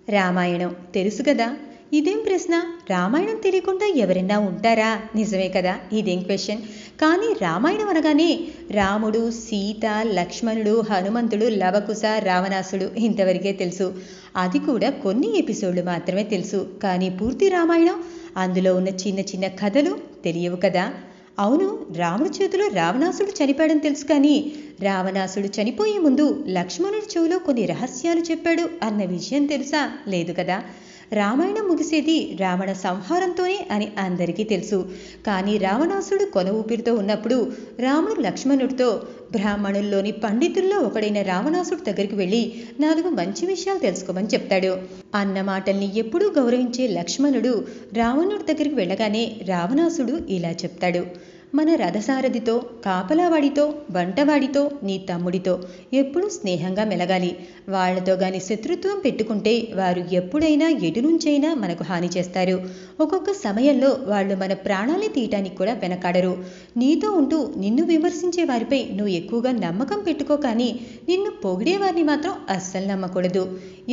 రామాయణం తెలుసు కదా. ఇదేం ప్రశ్న? రామాయణం తెలియకుండా ఎవరైనా ఉంటారా? నిజమే కదా, ఇదేం క్వశ్చన్. కానీ రామాయణం అనగానే రాముడు, సీత, లక్ష్మణుడు, హనుమంతుడు, లవకుశ, రావణాసుడు ఇంతవరకే తెలుసు. అది కూడా కొన్ని ఎపిసోడ్లు మాత్రమే తెలుసు. కానీ పూర్తి రామాయణం, అందులో ఉన్న చిన్న చిన్న కథలు తెలియవు కదా. అవును, రాముడి చేతిలో రావణాసుడు చనిపోయాడని తెలుసు. కానీ రావణాసుడు చనిపోయే ముందు లక్ష్మణుడి చెవిలో కొన్ని రహస్యాలు చెప్పాడు అన్న విషయం తెలుసా? లేదు కదా. రామాయణం ముగిసేది రావణ సంహారంతోనే అని అందరికీ తెలుసు. కానీ రావణాసుడు కొన ఊపిరితో ఉన్నప్పుడు రాముడు లక్ష్మణుడితో బ్రాహ్మణుల్లోని పండితుల్లో ఒకడైన రావణాసుడు దగ్గరికి వెళ్ళి 4 మంచి విషయాలు తెలుసుకోమని చెప్తాడు. అన్న మాటల్ని ఎప్పుడూ గౌరవించే లక్ష్మణుడు రావణుడి దగ్గరికి వెళ్ళగానే రావణాసుడు ఇలా చెప్తాడు: మన రథసారథితో, కాపలావాడితో, వంటవాడితో, నీ తమ్ముడితో ఎప్పుడూ స్నేహంగా మెలగాలి. వాళ్లతో గాని శత్రుత్వం పెట్టుకుంటే వారు ఎప్పుడైనా ఎటు నుంచైనా మనకు హాని చేస్తారు. ఒక్కొక్క సమయంలో వాళ్ళు మన ప్రాణాన్ని తీయటానికి కూడా వెనకాడరు. నీతో ఉంటూ నిన్ను విమర్శించే వారిపై నువ్వు ఎక్కువగా నమ్మకం పెట్టుకో, కానీ నిన్ను పొగిడే వారిని మాత్రం అస్సలు నమ్మకూడదు.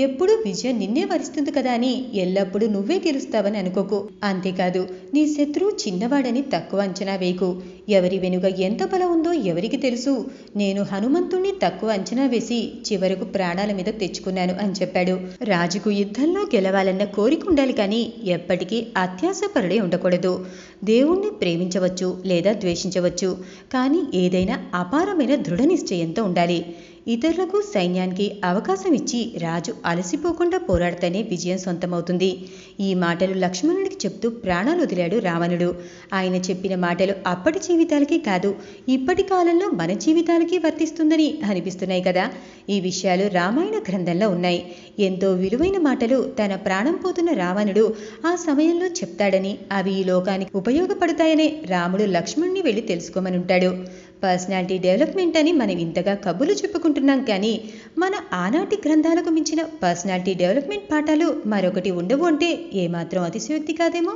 ఎప్పుడూ విజయం నిన్నే వరిస్తుంది కదా అని ఎల్లప్పుడూ నువ్వే గెలుస్తావని అనుకోకు. అంతేకాదు, నీ శత్రువు చిన్నవాడని తక్కువ అంచనా వేయకు. ఎవరి వెనుక ఎంత బలం ఉందో ఎవరికి తెలుసు. నేను హనుమంతుణ్ణి తక్కువ అంచనా వేసి చివరకు ప్రాణాల మీద తెచ్చుకున్నాను అని చెప్పాడు. రాజుకు యుద్ధంలో గెలవాలన్న కోరిక ఉండాలి, కానీ ఎప్పటికీ అత్యాశపరుడే ఉండకూడదు. దేవుణ్ణి ప్రేమించవచ్చు లేదా ద్వేషించవచ్చు, కానీ ఏదైనా అపారమైన దృఢ నిశ్చయంతో ఉండాలి. ఇతరులకు, సైన్యానికి అవకాశం ఇచ్చి రాజు అలసిపోకుండా పోరాడితేనే విజయం సొంతమవుతుంది. ఈ మాటలు లక్ష్మణుడికి చెప్తూ ప్రాణాలు వదిలాడు రావణుడు. ఆయన చెప్పిన మాటలు అప్పటి జీవితాలకి కాదు, ఇప్పటి కాలంలో మన జీవితాలకి వర్తిస్తుందని అనిపిస్తున్నాయి కదా. ఈ విషయాలు రామాయణ గ్రంథంలో ఉన్నాయి. ఎంతో విలువైన మాటలు తన ప్రాణం పోతున్న రావణుడు ఆ సమయంలో చెప్తాడని, అవి ఈ లోకానికి ఉపయోగపడతాయనే రాముడు లక్ష్మణుని వెళ్ళి తెలుసుకోమని ఉంటాడు. పర్సనాలిటీ డెవలప్మెంట్ అని మనం ఇంతగా కబుర్లు చెప్పుకుంటున్నాం, కానీ మన ఆనాటి గ్రంథాలకు మించిన పర్సనాలిటీ డెవలప్మెంట్ పాఠాలు మరొకటి ఉండవు అంటే ఏమాత్రం అతిశయోక్తి కాదేమో.